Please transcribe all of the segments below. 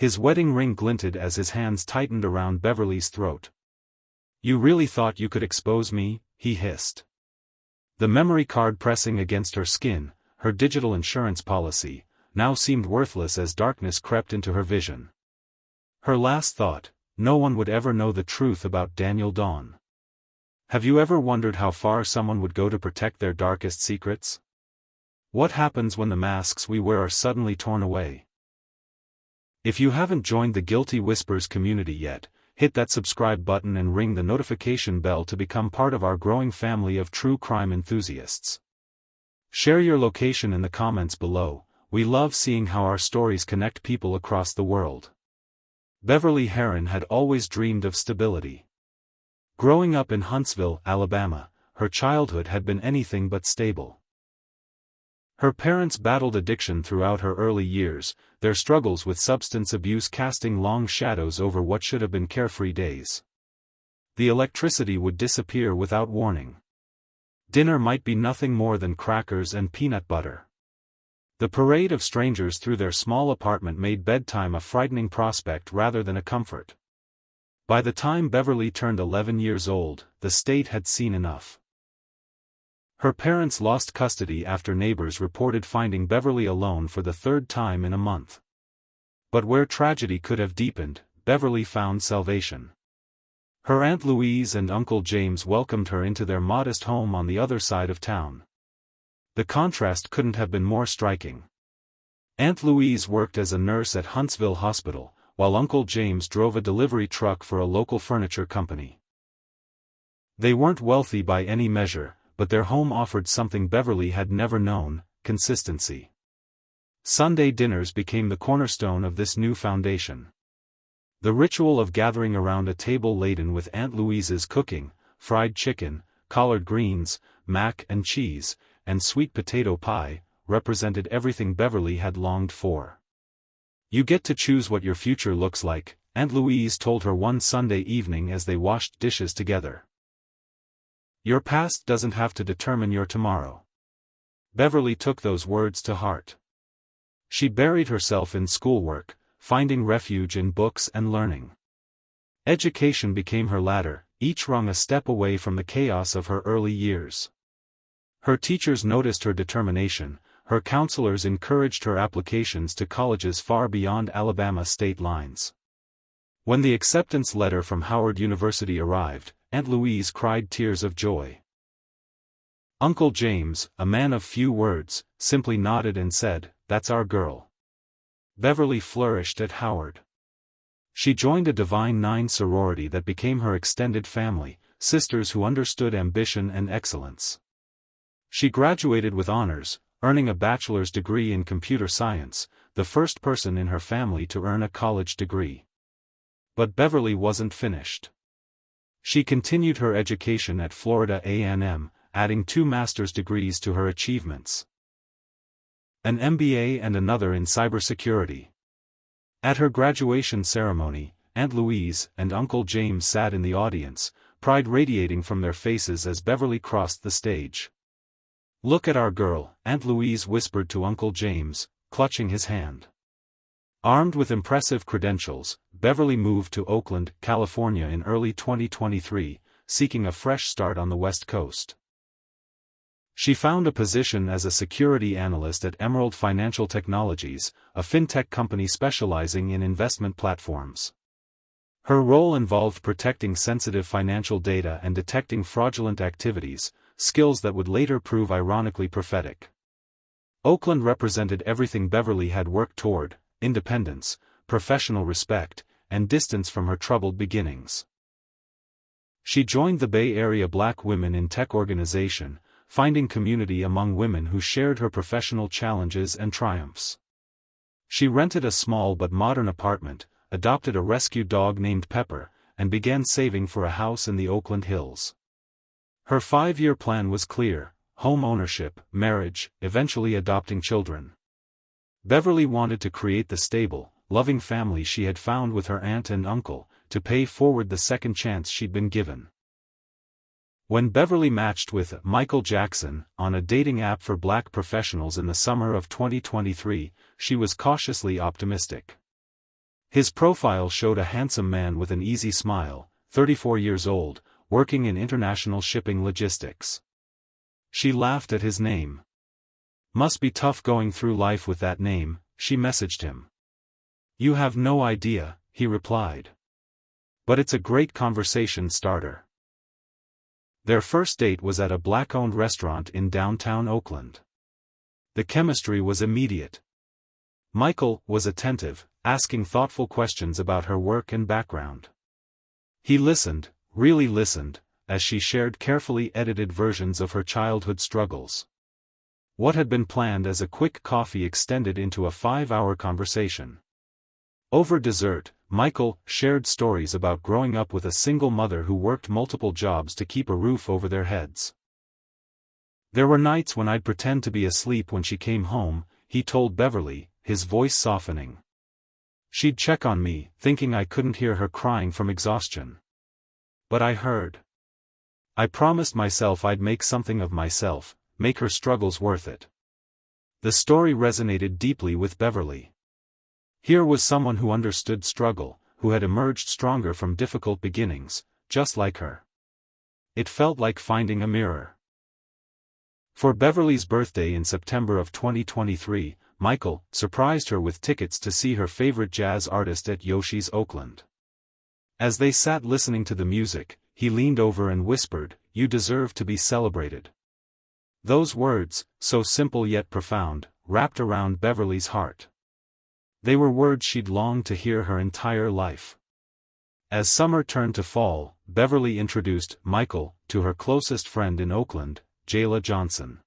His wedding ring glinted as his hands tightened around Beverly's throat. "You really thought you could expose me?" he hissed. The memory card pressing against her skin, her digital insurance policy, now seemed worthless as darkness crept into her vision. Her last thought, no one would ever know the truth about Daniel Dawn. Have you ever wondered how far someone would go to protect their darkest secrets? What happens when the masks we wear are suddenly torn away? If you haven't joined the Guilty Whispers community yet, hit that subscribe button and ring the notification bell to become part of our growing family of true crime enthusiasts. Share your location in the comments below. We love seeing how our stories connect people across the world. Beverly Herron had always dreamed of stability. Growing up in Huntsville, Alabama, her childhood had been anything but stable. Her parents battled addiction throughout her early years, their struggles with substance abuse casting long shadows over what should have been carefree days. The electricity would disappear without warning. Dinner might be nothing more than crackers and peanut butter. The parade of strangers through their small apartment made bedtime a frightening prospect rather than a comfort. By the time Beverly turned 11 years old, the state had seen enough. Her parents lost custody after neighbors reported finding Beverly alone for the third time in a month. But where tragedy could have deepened, Beverly found salvation. Her Aunt Louise and Uncle James welcomed her into their modest home on the other side of town. The contrast couldn't have been more striking. Aunt Louise worked as a nurse at Huntsville Hospital, while Uncle James drove a delivery truck for a local furniture company. They weren't wealthy by any measure, but their home offered something Beverly had never known: consistency. Sunday dinners became the cornerstone of this new foundation. The ritual of gathering around a table laden with Aunt Louise's cooking, fried chicken, collard greens, mac and cheese, and sweet potato pie, represented everything Beverly had longed for. "You get to choose what your future looks like," Aunt Louise told her one Sunday evening as they washed dishes together. "Your past doesn't have to determine your tomorrow." Beverly took those words to heart. She buried herself in schoolwork, finding refuge in books and learning. Education became her ladder, each rung a step away from the chaos of her early years. Her teachers noticed her determination, her counselors encouraged her applications to colleges far beyond Alabama state lines. When the acceptance letter from Howard University arrived, Aunt Louise cried tears of joy. Uncle James, a man of few words, simply nodded and said, "That's our girl." Beverly flourished at Howard. She joined a Divine Nine sorority that became her extended family, sisters who understood ambition and excellence. She graduated with honors, earning a bachelor's degree in computer science, the first person in her family to earn a college degree. But Beverly wasn't finished. She continued her education at Florida A&M, adding 2 master's degrees to her achievements. An MBA and another in cybersecurity. At her graduation ceremony, Aunt Louise and Uncle James sat in the audience, pride radiating from their faces as Beverly crossed the stage. "Look at our girl," Aunt Louise whispered to Uncle James, clutching his hand. Armed with impressive credentials, Beverly moved to Oakland, California in early 2023, seeking a fresh start on the West Coast. She found a position as a security analyst at Emerald Financial Technologies, a fintech company specializing in investment platforms. Her role involved protecting sensitive financial data and detecting fraudulent activities, skills that would later prove ironically prophetic. Oakland represented everything Beverly had worked toward: independence, professional respect, and distance from her troubled beginnings. She joined the Bay Area Black Women in Tech organization, finding community among women who shared her professional challenges and triumphs. She rented a small but modern apartment, adopted a rescue dog named Pepper, and began saving for a house in the Oakland Hills. Her 5-year plan was clear: home ownership, marriage, eventually adopting children. Beverly wanted to create the stable, loving family she had found with her aunt and uncle, to pay forward the second chance she'd been given. When Beverly matched with Michael Jackson on a dating app for black professionals in the summer of 2023, she was cautiously optimistic. His profile showed a handsome man with an easy smile, 34 years old, working in international shipping logistics. She laughed at his name. "Must be tough going through life with that name," she messaged him. "You have no idea," he replied. "But it's a great conversation starter." Their first date was at a black-owned restaurant in downtown Oakland. The chemistry was immediate. Michael was attentive, asking thoughtful questions about her work and background. He listened, really listened, as she shared carefully edited versions of her childhood struggles. What had been planned as a quick coffee extended into a 5-hour conversation. Over dessert, Michael shared stories about growing up with a single mother who worked multiple jobs to keep a roof over their heads. "There were nights when I'd pretend to be asleep when she came home," he told Beverly, his voice softening. "She'd check on me, thinking I couldn't hear her crying from exhaustion. But I heard. I promised myself I'd make something of myself, make her struggles worth it." The story resonated deeply with Beverly. Here was someone who understood struggle, who had emerged stronger from difficult beginnings, just like her. It felt like finding a mirror. For Beverly's birthday in September of 2023, Michael surprised her with tickets to see her favorite jazz artist at Yoshi's Oakland. As they sat listening to the music, he leaned over and whispered, "You deserve to be celebrated." Those words, so simple yet profound, wrapped around Beverly's heart. They were words she'd longed to hear her entire life. As summer turned to fall, Beverly introduced Michael to her closest friend in Oakland, Jayla Johnson.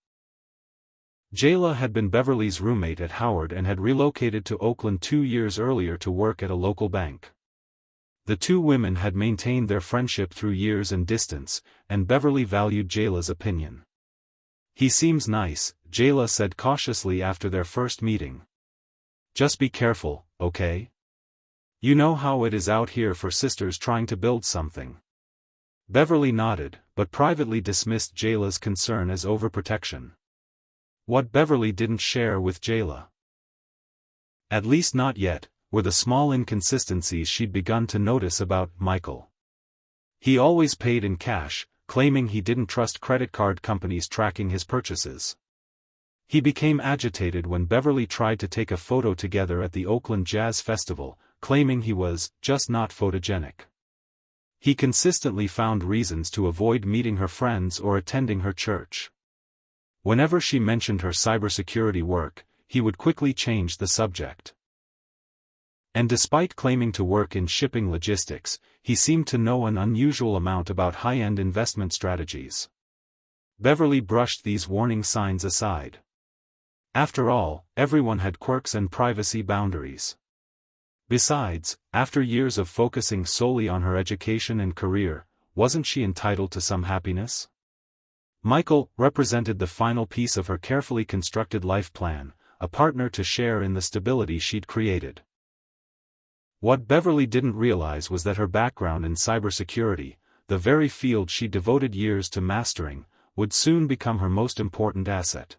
Jayla had been Beverly's roommate at Howard and had relocated to Oakland 2 years earlier to work at a local bank. The two women had maintained their friendship through years and distance, and Beverly valued Jayla's opinion. "He seems nice," Jayla said cautiously after their first meeting. "Just be careful, okay? You know how it is out here for sisters trying to build something." Beverly nodded, but privately dismissed Jayla's concern as overprotection. What Beverly didn't share with Jayla, at least not yet, were the small inconsistencies she'd begun to notice about Michael. He always paid in cash, claiming he didn't trust credit card companies tracking his purchases. He became agitated when Beverly tried to take a photo together at the Oakland Jazz Festival, claiming he was just not photogenic. He consistently found reasons to avoid meeting her friends or attending her church. Whenever she mentioned her cybersecurity work, he would quickly change the subject. And despite claiming to work in shipping logistics, he seemed to know an unusual amount about high-end investment strategies. Beverly brushed these warning signs aside. After all, everyone had quirks and privacy boundaries. Besides, after years of focusing solely on her education and career, wasn't she entitled to some happiness? Michael represented the final piece of her carefully constructed life plan, a partner to share in the stability she'd created. What Beverly didn't realize was that her background in cybersecurity, the very field she devoted years to mastering, would soon become her most important asset.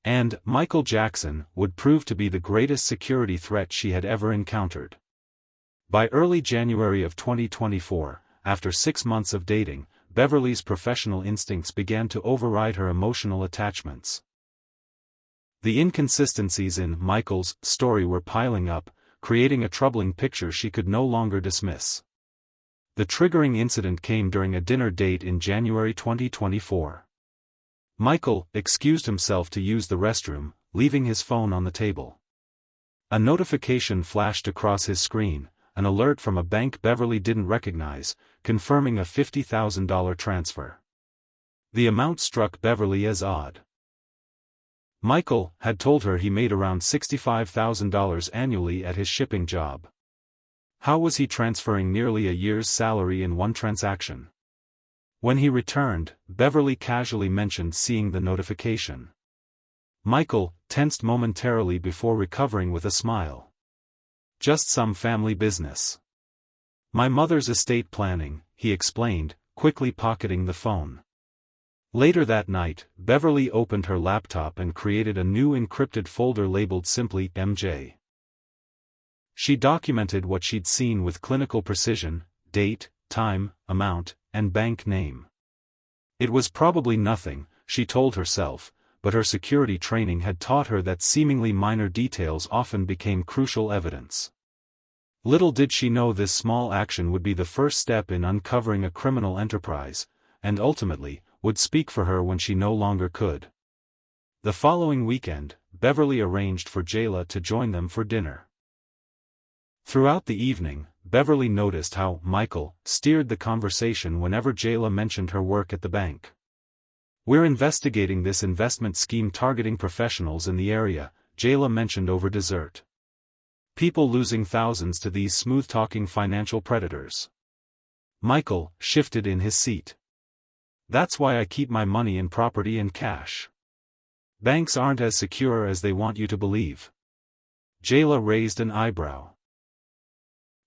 And Michael Jackson would prove to be the greatest security threat she had ever encountered. By early January of 2024, after 6 months of dating, Beverly's professional instincts began to override her emotional attachments. The inconsistencies in Michael's story were piling up, creating a troubling picture she could no longer dismiss. The triggering incident came during a dinner date in January 2024. Michael excused himself to use the restroom, leaving his phone on the table. A notification flashed across his screen, an alert from a bank Beverly didn't recognize, confirming a $50,000 transfer. The amount struck Beverly as odd. Michael had told her he made around $65,000 annually at his shipping job. How was he transferring nearly a year's salary in one transaction? When he returned, Beverly casually mentioned seeing the notification. Michael tensed momentarily before recovering with a smile. "Just some family business. My mother's estate planning," he explained, quickly pocketing the phone. Later that night, Beverly opened her laptop and created a new encrypted folder labeled simply MJ. She documented what she'd seen with clinical precision: date, time, amount, and bank name. It was probably nothing, she told herself, but her security training had taught her that seemingly minor details often became crucial evidence. Little did she know this small action would be the first step in uncovering a criminal enterprise, and ultimately, would speak for her when she no longer could. The following weekend, Beverly arranged for Jayla to join them for dinner. Throughout the evening, Beverly noticed how Michael steered the conversation whenever Jayla mentioned her work at the bank. "We're investigating this investment scheme targeting professionals in the area," Jayla mentioned over dessert. "People losing thousands to these smooth-talking financial predators." Michael shifted in his seat. "That's why I keep my money in property and cash. Banks aren't as secure as they want you to believe." Jayla raised an eyebrow.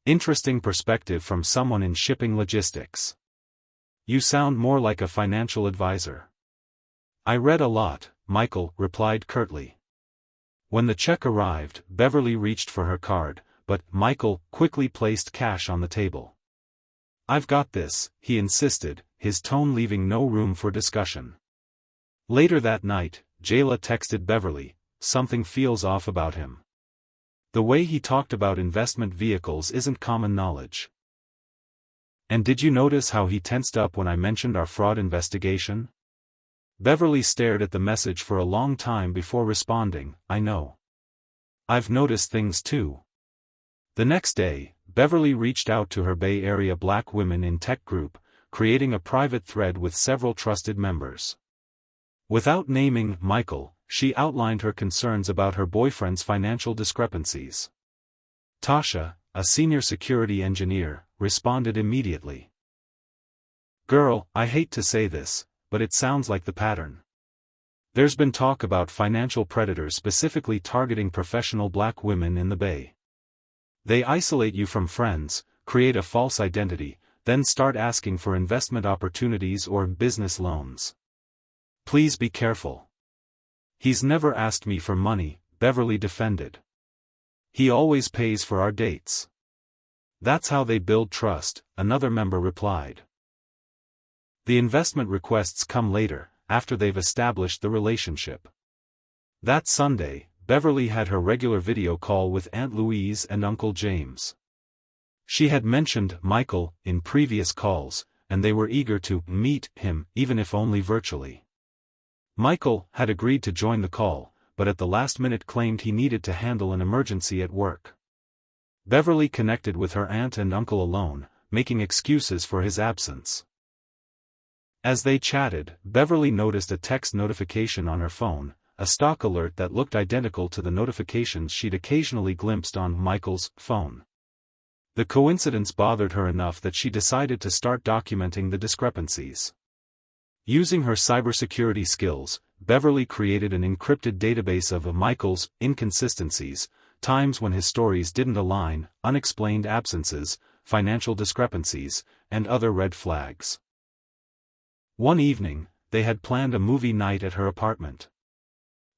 "Interesting perspective from someone in shipping logistics. You sound more like a financial advisor." "I read a lot," Michael replied curtly. When the check arrived, Beverly reached for her card, but Michael quickly placed cash on the table. "I've got this," he insisted, his tone leaving no room for discussion. Later that night, Jayla texted Beverly, "Something feels off about him. The way he talked about investment vehicles isn't common knowledge. And did you notice how he tensed up when I mentioned our fraud investigation?" Beverly stared at the message for a long time before responding, "I know. I've noticed things too." The next day, Beverly reached out to her Bay Area Black Women in Tech group, creating a private thread with several trusted members. Without naming Michael, she outlined her concerns about her boyfriend's financial discrepancies. Tasha, a senior security engineer, responded immediately. "Girl, I hate to say this, but it sounds like the pattern. There's been talk about financial predators specifically targeting professional black women in the Bay. They isolate you from friends, create a false identity, then start asking for investment opportunities or business loans. Please be careful." "He's never asked me for money," Beverly defended. "He always pays for our dates." "That's how they build trust," another member replied. "The investment requests come later, after they've established the relationship." That Sunday, Beverly had her regular video call with Aunt Louise and Uncle James. She had mentioned Michael in previous calls, and they were eager to meet him, even if only virtually. Michael had agreed to join the call, but at the last minute claimed he needed to handle an emergency at work. Beverly connected with her aunt and uncle alone, making excuses for his absence. As they chatted, Beverly noticed a text notification on her phone, a stock alert that looked identical to the notifications she'd occasionally glimpsed on Michael's phone. The coincidence bothered her enough that she decided to start documenting the discrepancies. Using her cybersecurity skills, Beverly created an encrypted database of Michael's inconsistencies, times when his stories didn't align, unexplained absences, financial discrepancies, and other red flags. One evening, they had planned a movie night at her apartment.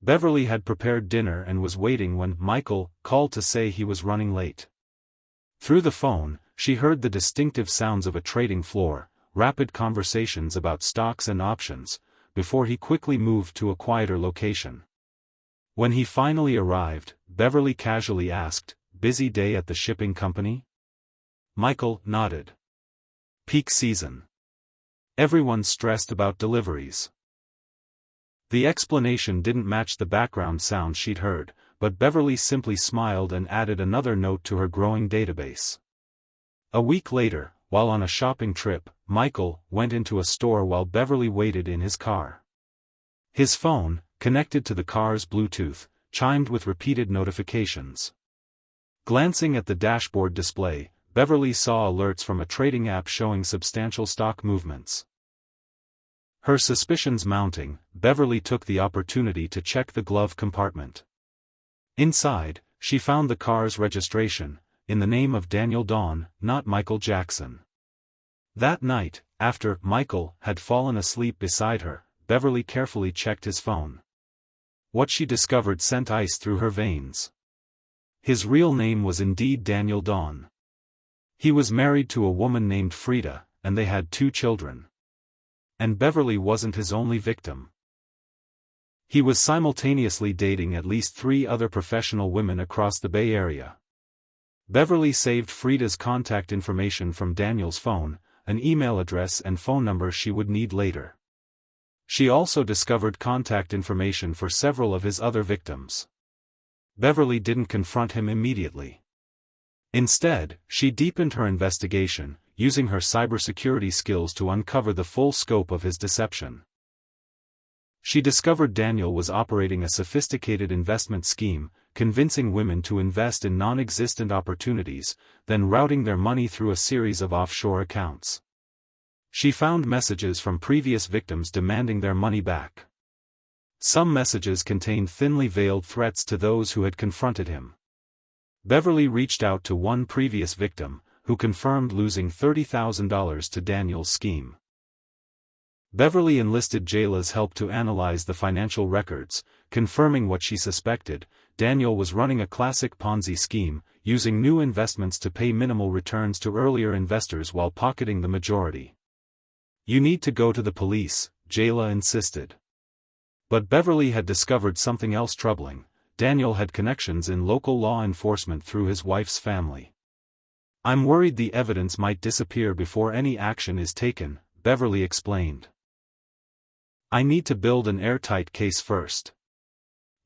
Beverly had prepared dinner and was waiting when Michael called to say he was running late. Through the phone, she heard the distinctive sounds of a trading floor, rapid conversations about stocks and options, before he quickly moved to a quieter location. When he finally arrived, Beverly casually asked, "Busy day at the shipping company?" Michael nodded. "Peak season. Everyone's stressed about deliveries." The explanation didn't match the background sound she'd heard, but Beverly simply smiled and added another note to her growing database. A week later, while on a shopping trip, Michael went into a store while Beverly waited in his car. His phone, connected to the car's Bluetooth, chimed with repeated notifications. Glancing at the dashboard display, Beverly saw alerts from a trading app showing substantial stock movements. Her suspicions mounting, Beverly took the opportunity to check the glove compartment. Inside, she found the car's registration, in the name of Daniel Dawn, not Michael Jackson. That night, after Michael had fallen asleep beside her, Beverly carefully checked his phone. What she discovered sent ice through her veins. His real name was indeed Daniel Dawn. He was married to a woman named Frida, and they had 2 children. And Beverly wasn't his only victim. He was simultaneously dating at least 3 other professional women across the Bay Area. Beverly saved Frida's contact information from Daniel's phone, an email address and phone number she would need later. She also discovered contact information for several of his other victims. Beverly didn't confront him immediately. Instead, she deepened her investigation, using her cybersecurity skills to uncover the full scope of his deception. She discovered Daniel was operating a sophisticated investment scheme, convincing women to invest in non-existent opportunities, then routing their money through a series of offshore accounts. She found messages from previous victims demanding their money back. Some messages contained thinly veiled threats to those who had confronted him. Beverly reached out to one previous victim, who confirmed losing $30,000 to Daniel's scheme. Beverly enlisted Jayla's help to analyze the financial records, confirming what she suspected: Daniel was running a classic Ponzi scheme, using new investments to pay minimal returns to earlier investors while pocketing the majority. "You need to go to the police," Jayla insisted. But Beverly had discovered something else troubling: Daniel had connections in local law enforcement through his wife's family. "I'm worried the evidence might disappear before any action is taken," Beverly explained. "I need to build an airtight case first."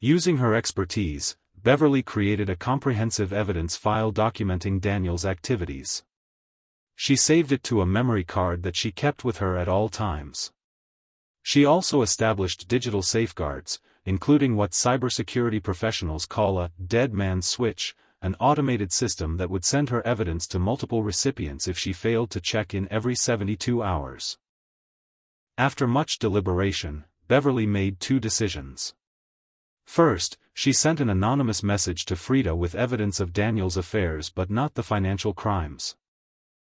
Using her expertise, Beverly created a comprehensive evidence file documenting Daniel's activities. She saved it to a memory card that she kept with her at all times. She also established digital safeguards, including what cybersecurity professionals call a dead man's switch, an automated system that would send her evidence to multiple recipients if she failed to check in every 72 hours. After much deliberation, Beverly made 2 decisions. First, she sent an anonymous message to Frida with evidence of Daniel's affairs but not the financial crimes.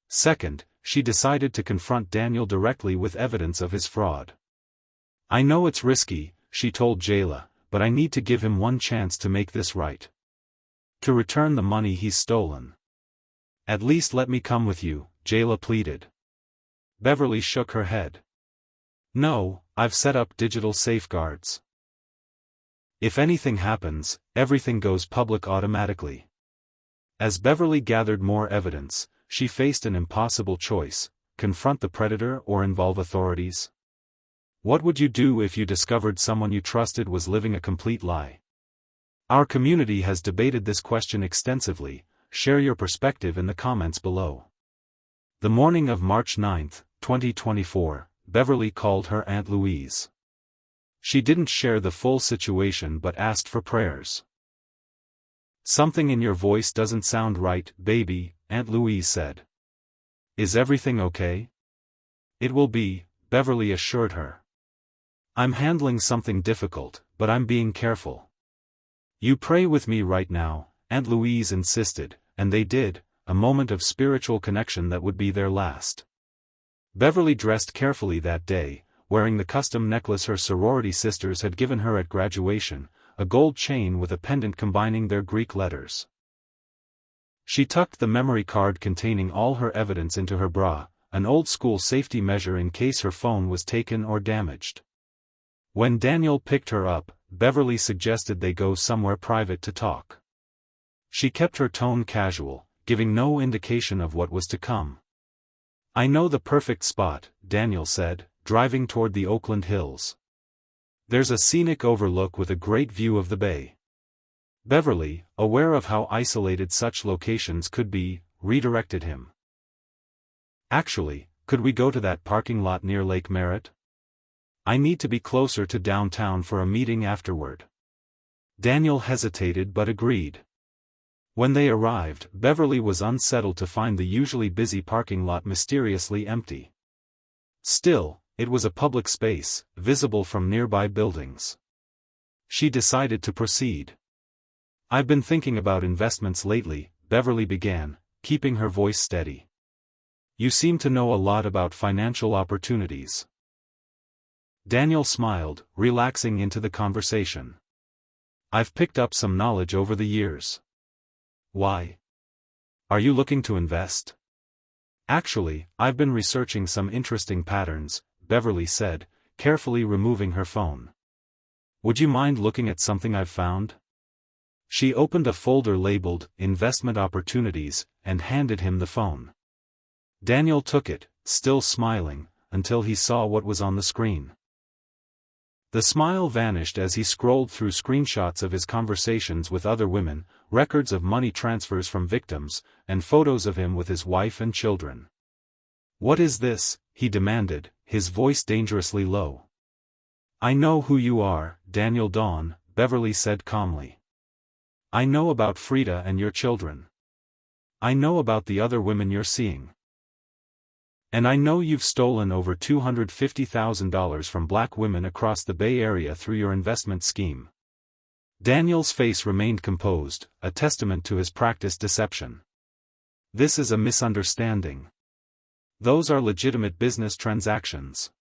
Second, she decided to confront Daniel directly with evidence of his fraud. "I know it's risky," she told Jayla, "but I need to give him one chance to make this right. To return the money he's stolen." "At least let me come with you," Jayla pleaded. Beverly shook her head. "No, I've set up digital safeguards. If anything happens, everything goes public automatically." As Beverly gathered more evidence, she faced an impossible choice: confront the predator or involve authorities. What would you do if you discovered someone you trusted was living a complete lie? Our community has debated this question extensively. Share your perspective in the comments below. The morning of March 9, 2024, Beverly called her Aunt Louise. She didn't share the full situation but asked for prayers. "Something in your voice doesn't sound right, baby," Aunt Louise said. "Is everything okay?" "It will be," Beverly assured her. "I'm handling something difficult, but I'm being careful." "You pray with me right now," Aunt Louise insisted, and they did, a moment of spiritual connection that would be their last. Beverly dressed carefully that day, wearing the custom necklace her sorority sisters had given her at graduation, a gold chain with a pendant combining their Greek letters. She tucked the memory card containing all her evidence into her bra, an old-school safety measure in case her phone was taken or damaged. When Daniel picked her up, Beverly suggested they go somewhere private to talk. She kept her tone casual, giving no indication of what was to come. "I know the perfect spot," Daniel said, driving toward the Oakland hills. "There's a scenic overlook with a great view of the bay." Beverly, aware of how isolated such locations could be, redirected him. "Actually, could we go to that parking lot near Lake Merritt? I need to be closer to downtown for a meeting afterward." Daniel hesitated but agreed. When they arrived, Beverly was unsettled to find the usually busy parking lot mysteriously empty. Still, it was a public space, visible from nearby buildings. She decided to proceed. "I've been thinking about investments lately," Beverly began, keeping her voice steady. "You seem to know a lot about financial opportunities." Daniel smiled, relaxing into the conversation. "I've picked up some knowledge over the years. Why? Are you looking to invest? Actually, I've been researching some interesting patterns, Beverly said, carefully removing her phone. Would you mind looking at something I've found? She opened a folder labeled Investment Opportunities and handed him the phone. Daniel took it, still smiling, until he saw what was on the screen. The smile vanished as he scrolled through screenshots of his conversations with other women, records of money transfers from victims, and photos of him with his wife and children. "What is this?" he demanded, his voice dangerously low. "I know who you are, Daniel Dawn," Beverly said calmly. "I know about Frida and your children. I know about the other women you're seeing. And I know you've stolen over $250,000 from black women across the Bay Area through your investment scheme." Daniel's face remained composed, a testament to his practiced deception. "This is a misunderstanding. Those are legitimate business transactions."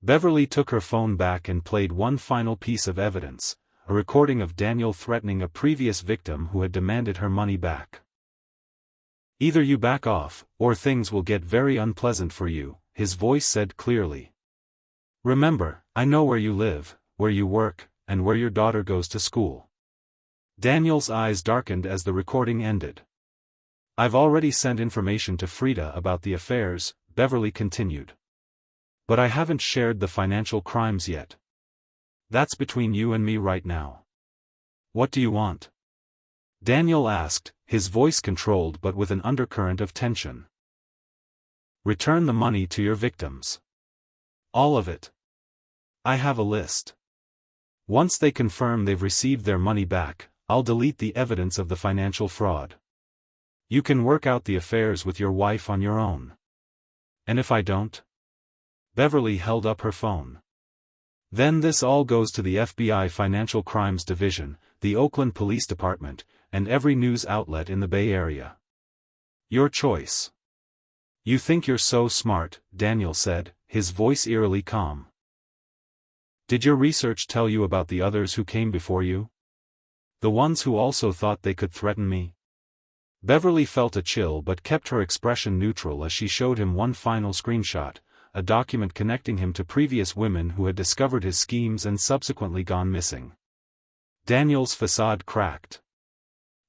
Beverly took her phone back and played one final piece of evidence, a recording of Daniel threatening a previous victim who had demanded her money back. "Either you back off, or things will get very unpleasant for you," his voice said clearly. "Remember, I know where you live, where you work, and where your daughter goes to school." Daniel's eyes darkened as the recording ended. "I've already sent information to Frida about the affairs," Beverly continued. "But I haven't shared the financial crimes yet. That's between you and me right now. What do you want?" Daniel asked, his voice controlled but with an undercurrent of tension. "Return the money to your victims. All of it. I have a list. Once they confirm they've received their money back, I'll delete the evidence of the financial fraud. You can work out the affairs with your wife on your own. And if I don't?" Beverly held up her phone. "Then this all goes to the FBI Financial Crimes Division, the Oakland Police Department, and every news outlet in the Bay Area. Your choice." "You think you're so smart," Daniel said, his voice eerily calm. "Did your research tell you about the others who came before you? The ones who also thought they could threaten me?" Beverly felt a chill but kept her expression neutral as she showed him one final screenshot, a document connecting him to previous women who had discovered his schemes and subsequently gone missing. Daniel's facade cracked.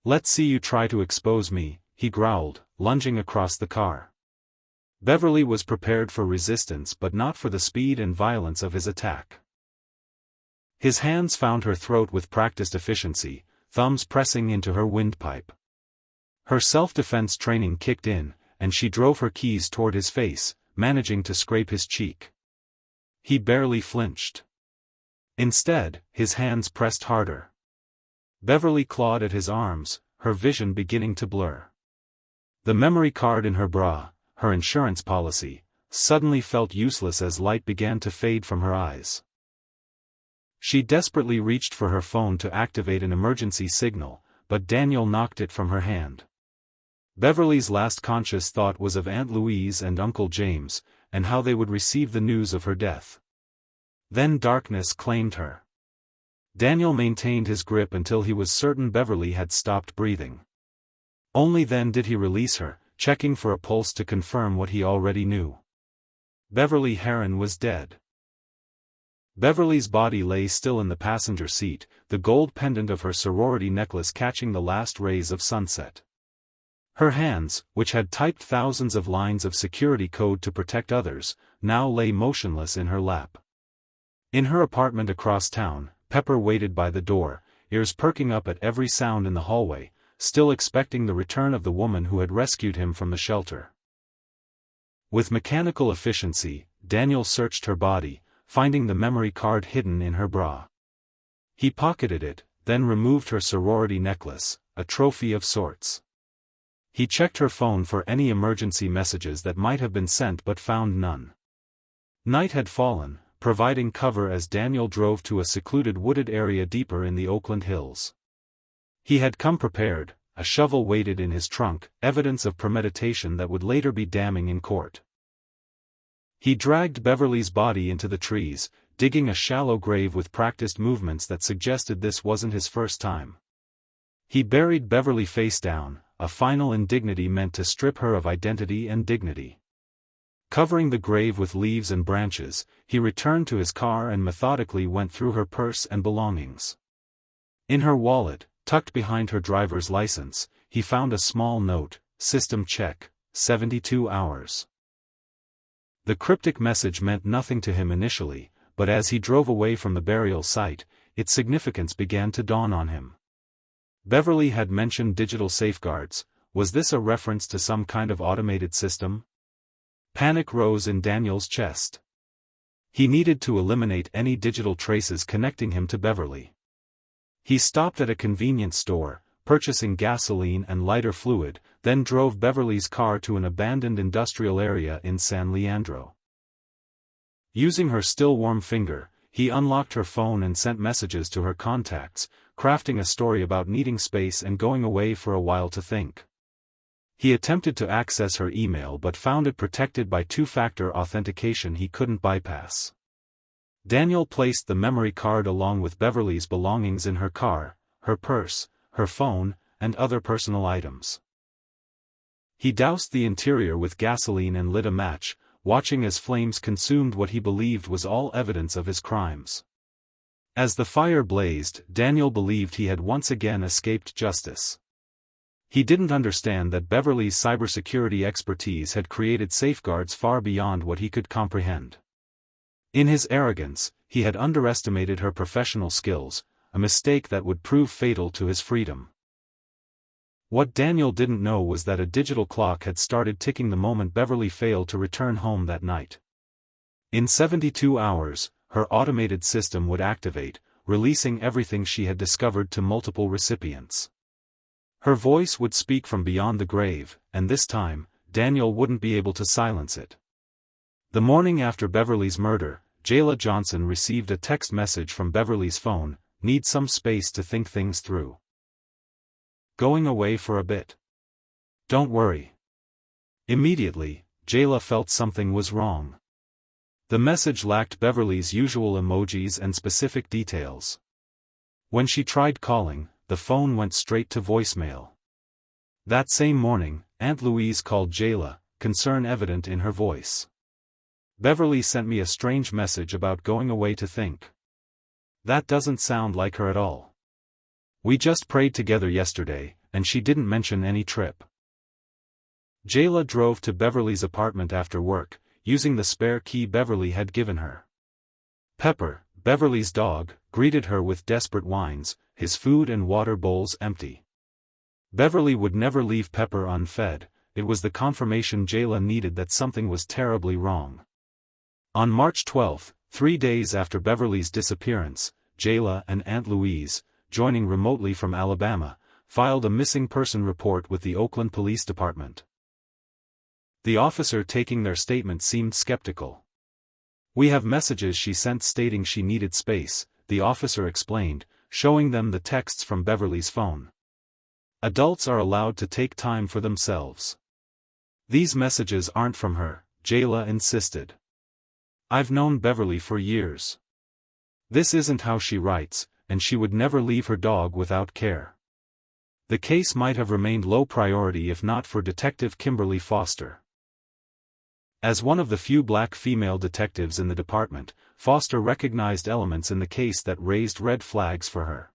"Let's see you try to expose me," he growled, lunging across the car. Beverly was prepared for resistance but not for the speed and violence of his attack. His hands found her throat with practiced efficiency, thumbs pressing into her windpipe. Her self-defense training kicked in, and she drove her keys toward his face, managing to scrape his cheek. He barely flinched. Instead, his hands pressed harder. Beverly clawed at his arms, her vision beginning to blur. The memory card in her bra, her insurance policy, suddenly felt useless as light began to fade from her eyes. She desperately reached for her phone to activate an emergency signal, but Daniel knocked it from her hand. Beverly's last conscious thought was of Aunt Louise and Uncle James, and how they would receive the news of her death. Then darkness claimed her. Daniel maintained his grip until he was certain Beverly had stopped breathing. Only then did he release her, checking for a pulse to confirm what he already knew. Beverly Heron was dead. Beverly's body lay still in the passenger seat, the gold pendant of her sorority necklace catching the last rays of sunset. Her hands, which had typed thousands of lines of security code to protect others, now lay motionless in her lap. In her apartment across town, Pepper waited by the door, ears perking up at every sound in the hallway, still expecting the return of the woman who had rescued him from the shelter. With mechanical efficiency, Daniel searched her body, finding the memory card hidden in her bra. He pocketed it, then removed her sorority necklace, a trophy of sorts. He checked her phone for any emergency messages that might have been sent but found none. Night had fallen, providing cover as Daniel drove to a secluded wooded area deeper in the Oakland hills. He had come prepared, a shovel waited in his trunk, evidence of premeditation that would later be damning in court. He dragged Beverly's body into the trees, digging a shallow grave with practiced movements that suggested this wasn't his first time. He buried Beverly face down, a final indignity meant to strip her of identity and dignity. Covering the grave with leaves and branches, he returned to his car and methodically went through her purse and belongings. In her wallet, tucked behind her driver's license, he found a small note, "System check, 72 hours." The cryptic message meant nothing to him initially, but as he drove away from the burial site, its significance began to dawn on him. Beverly had mentioned digital safeguards. Was this a reference to some kind of automated system? Panic rose in Daniel's chest. He needed to eliminate any digital traces connecting him to Beverly. He stopped at a convenience store, purchasing gasoline and lighter fluid, then drove Beverly's car to an abandoned industrial area in San Leandro. Using her still warm finger, he unlocked her phone and sent messages to her contacts, crafting a story about needing space and going away for a while to think. He attempted to access her email but found it protected by two-factor authentication he couldn't bypass. Daniel placed the memory card along with Beverly's belongings in her car, her purse, her phone, and other personal items. He doused the interior with gasoline and lit a match, watching as flames consumed what he believed was all evidence of his crimes. As the fire blazed, Daniel believed he had once again escaped justice. He didn't understand that Beverly's cybersecurity expertise had created safeguards far beyond what he could comprehend. In his arrogance, he had underestimated her professional skills, a mistake that would prove fatal to his freedom. What Daniel didn't know was that a digital clock had started ticking the moment Beverly failed to return home that night. In 72 hours, her automated system would activate, releasing everything she had discovered to multiple recipients. Her voice would speak from beyond the grave, and this time, Daniel wouldn't be able to silence it. The morning after Beverly's murder, Jayla Johnson received a text message from Beverly's phone, "Need some space to think things through. Going away for a bit. Don't worry." Immediately, Jayla felt something was wrong. The message lacked Beverly's usual emojis and specific details. When she tried calling, the phone went straight to voicemail. That same morning, Aunt Louise called Jayla, concern evident in her voice. "Beverly sent me a strange message about going away to think. That doesn't sound like her at all. We just prayed together yesterday, and she didn't mention any trip." Jayla drove to Beverly's apartment after work, using the spare key Beverly had given her. Pepper, Beverly's dog, greeted her with desperate whines, his food and water bowls empty. Beverly would never leave Pepper unfed. It was the confirmation Jayla needed that something was terribly wrong. On March 12, 3 days after Beverly's disappearance, Jayla and Aunt Louise, joining remotely from Alabama, filed a missing person report with the Oakland Police Department. The officer taking their statement seemed skeptical. "We have messages she sent stating she needed space," the officer explained, showing them the texts from Beverly's phone. "Adults are allowed to take time for themselves. These messages aren't from her," Jayla insisted. "I've known Beverly for years. This isn't how she writes, and she would never leave her dog without care." The case might have remained low priority if not for Detective Kimberly Foster. As one of the few black female detectives in the department, Foster recognized elements in the case that raised red flags for her.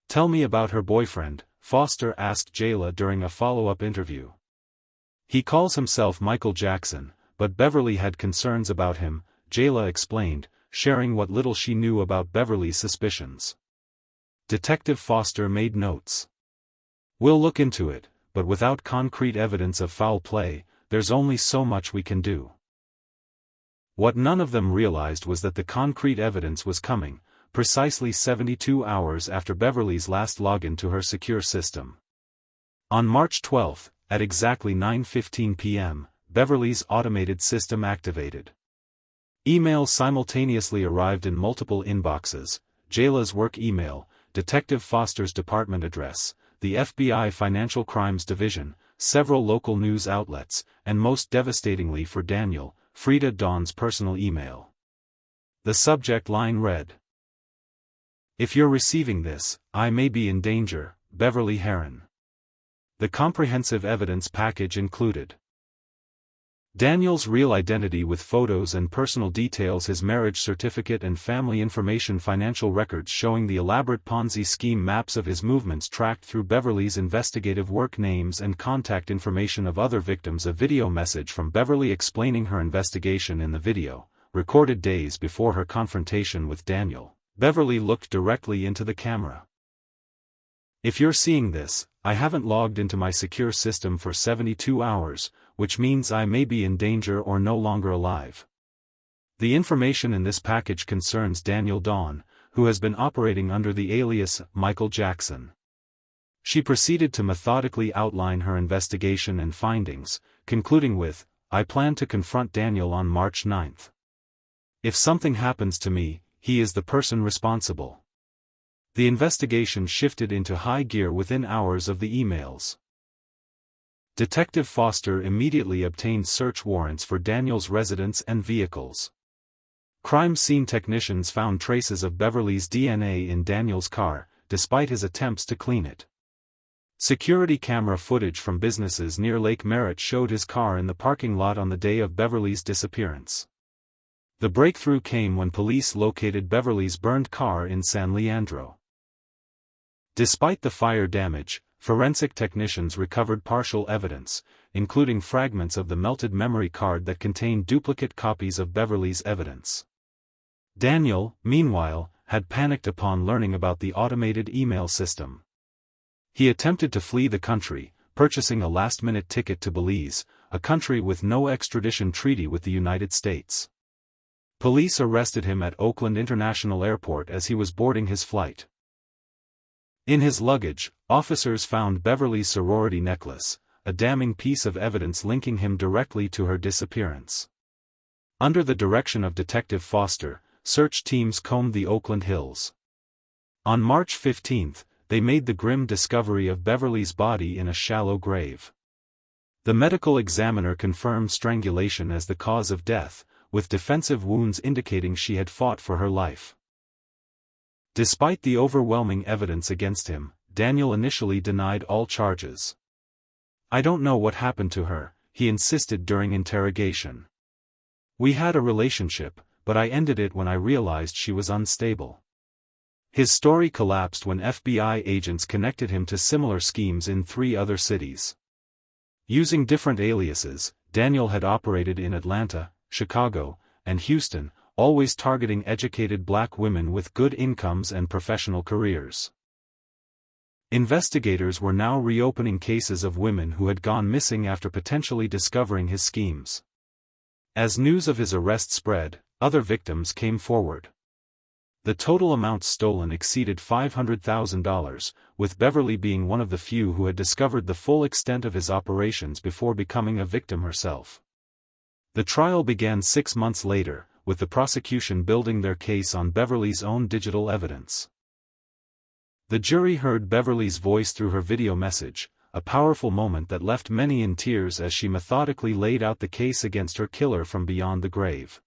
"Tell me about her boyfriend," Foster asked Jayla during a follow-up interview. "He calls himself Michael Jackson, but Beverly had concerns about him," Jayla explained, sharing what little she knew about Beverly's suspicions. Detective Foster made notes. "We'll look into it, but without concrete evidence of foul play, there's only so much we can do." What none of them realized was that the concrete evidence was coming, precisely 72 hours after Beverly's last login to her secure system. On March 12, at exactly 9:15 p.m., Beverly's automated system activated. Emails simultaneously arrived in multiple inboxes: Jayla's work email, Detective Foster's department address, the FBI Financial Crimes Division, several local news outlets, and most devastatingly for Daniel, Frida Dawn's personal email. The subject line read, "If you're receiving this, I may be in danger, Beverly Heron. The comprehensive evidence package included Daniel's real identity with photos and personal details, his marriage certificate and family information, financial records showing the elaborate Ponzi scheme, maps of his movements tracked through Beverly's investigative work, names and contact information of other victims, a video message from Beverly explaining her investigation. In the video, recorded days before her confrontation with Daniel, Beverly looked directly into the camera. "If you're seeing this, I haven't logged into my secure system for 72 hours, which means I may be in danger or no longer alive." The information in this package concerns Daniel Dawn, who has been operating under the alias Michael Jackson. She proceeded to methodically outline her investigation and findings, concluding with, "I plan to confront Daniel on March 9th. If something happens to me, he is the person responsible." The investigation shifted into high gear within hours of the emails. Detective Foster immediately obtained search warrants for Daniel's residence and vehicles. Crime scene technicians found traces of Beverly's DNA in Daniel's car, despite his attempts to clean it. Security camera footage from businesses near Lake Merritt showed his car in the parking lot on the day of Beverly's disappearance. The breakthrough came when police located Beverly's burned car in San Leandro. Despite the fire damage, forensic technicians recovered partial evidence, including fragments of the melted memory card that contained duplicate copies of Beverly's evidence. Daniel, meanwhile, had panicked upon learning about the automated email system. He attempted to flee the country, purchasing a last-minute ticket to Belize, a country with no extradition treaty with the United States. Police arrested him at Oakland International Airport as he was boarding his flight. In his luggage, officers found Beverly's sorority necklace, a damning piece of evidence linking him directly to her disappearance. Under the direction of Detective Foster, search teams combed the Oakland hills. On March 15, they made the grim discovery of Beverly's body in a shallow grave. The medical examiner confirmed strangulation as the cause of death, with defensive wounds indicating she had fought for her life. Despite the overwhelming evidence against him, Daniel initially denied all charges. "I don't know what happened to her," he insisted during interrogation. "We had a relationship, but I ended it when I realized she was unstable." His story collapsed when FBI agents connected him to similar schemes in 3 other cities. Using different aliases, Daniel had operated in Atlanta, Chicago, and Houston, always targeting educated black women with good incomes and professional careers. Investigators were now reopening cases of women who had gone missing after potentially discovering his schemes. As news of his arrest spread, other victims came forward. The total amount stolen exceeded $500,000, with Beverly being one of the few who had discovered the full extent of his operations before becoming a victim herself. The trial began 6 months later, with the prosecution building their case on Beverly's own digital evidence. The jury heard Beverly's voice through her video message, a powerful moment that left many in tears as she methodically laid out the case against her killer from beyond the grave.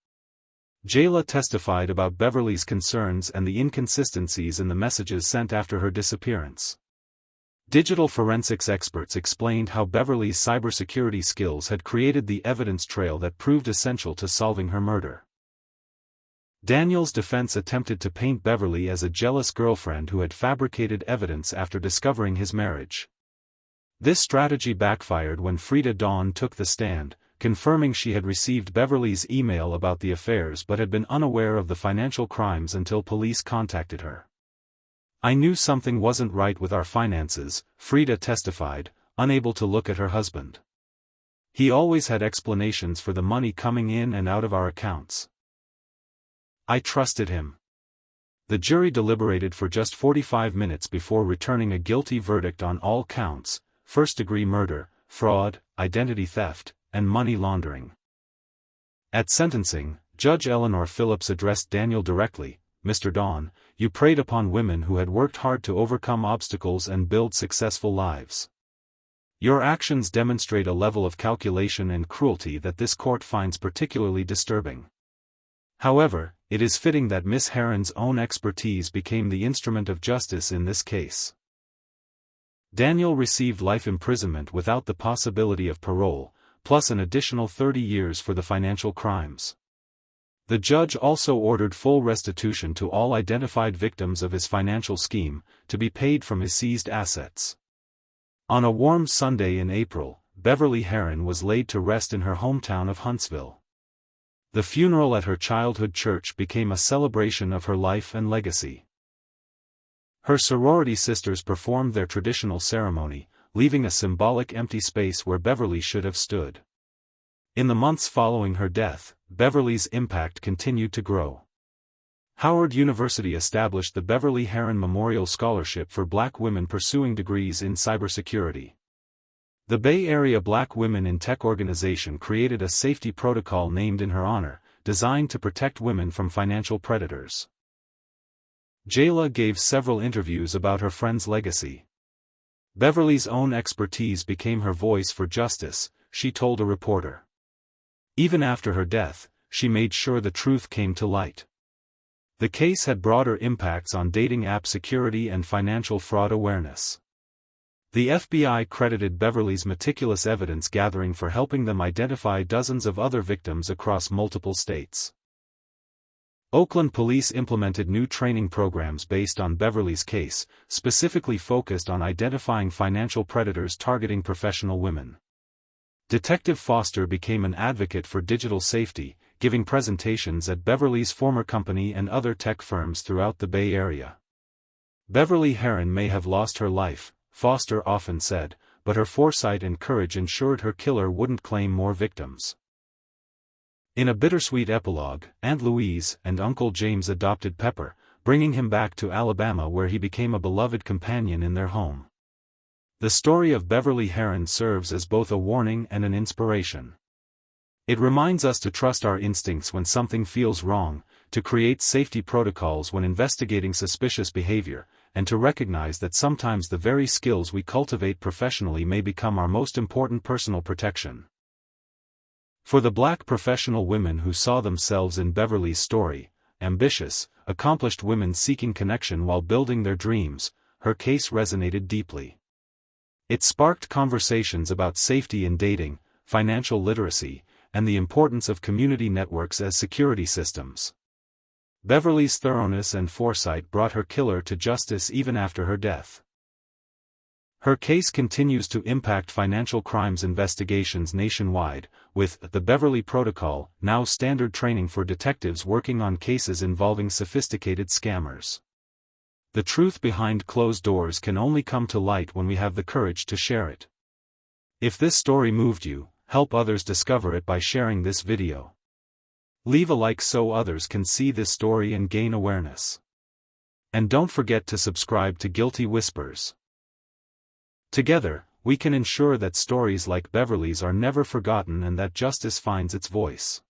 Jayla testified about Beverly's concerns and the inconsistencies in the messages sent after her disappearance. Digital forensics experts explained how Beverly's cybersecurity skills had created the evidence trail that proved essential to solving her murder. Daniel's defense attempted to paint Beverly as a jealous girlfriend who had fabricated evidence after discovering his marriage. This strategy backfired when Frida Dawn took the stand, confirming she had received Beverly's email about the affairs but had been unaware of the financial crimes until police contacted her. "I knew something wasn't right with our finances," Frida testified, unable to look at her husband. "He always had explanations for the money coming in and out of our accounts. I trusted him." The jury deliberated for just 45 minutes before returning a guilty verdict on all counts: first-degree murder, fraud, identity theft, and money laundering. At sentencing, Judge Eleanor Phillips addressed Daniel directly. "Mr. Dawn, you preyed upon women who had worked hard to overcome obstacles and build successful lives. Your actions demonstrate a level of calculation and cruelty that this court finds particularly disturbing. However, it is fitting that Miss Heron's own expertise became the instrument of justice in this case." Daniel received life imprisonment without the possibility of parole, plus an additional 30 years for the financial crimes. The judge also ordered full restitution to all identified victims of his financial scheme, to be paid from his seized assets. On a warm Sunday in April, Beverly Herron was laid to rest in her hometown of Huntsville. The funeral at her childhood church became a celebration of her life and legacy. Her sorority sisters performed their traditional ceremony, leaving a symbolic empty space where Beverly should have stood. In the months following her death, Beverly's impact continued to grow. Howard University established the Beverly Herron Memorial Scholarship for Black women pursuing degrees in cybersecurity. The Bay Area Black Women in Tech organization created a safety protocol named in her honor, designed to protect women from financial predators. Jayla gave several interviews about her friend's legacy. Beverly's own expertise became her voice for justice, she told a reporter. Even after her death, she made sure the truth came to light. The case had broader impacts on dating app security and financial fraud awareness. The FBI credited Beverly's meticulous evidence gathering for helping them identify dozens of other victims across multiple states. Oakland police implemented new training programs based on Beverly's case, specifically focused on identifying financial predators targeting professional women. Detective Foster became an advocate for digital safety, giving presentations at Beverly's former company and other tech firms throughout the Bay Area. Beverly Herron may have lost her life, Foster often said, but her foresight and courage ensured her killer wouldn't claim more victims. In a bittersweet epilogue, Aunt Louise and Uncle James adopted Pepper, bringing him back to Alabama where he became a beloved companion in their home. The story of Beverly Herron serves as both a warning and an inspiration. It reminds us to trust our instincts when something feels wrong, to create safety protocols when investigating suspicious behavior, and to recognize that sometimes the very skills we cultivate professionally may become our most important personal protection. For the Black professional women who saw themselves in Beverly's story, ambitious, accomplished women seeking connection while building their dreams, her case resonated deeply. It sparked conversations about safety in dating, financial literacy, and the importance of community networks as security systems. Beverly's thoroughness and foresight brought her killer to justice even after her death. Her case continues to impact financial crimes investigations nationwide, with the Beverly Protocol now standard training for detectives working on cases involving sophisticated scammers. The truth behind closed doors can only come to light when we have the courage to share it. If this story moved you, help others discover it by sharing this video. Leave a like so others can see this story and gain awareness. And don't forget to subscribe to Guilty Whispers. Together, we can ensure that stories like Beverly's are never forgotten and that justice finds its voice.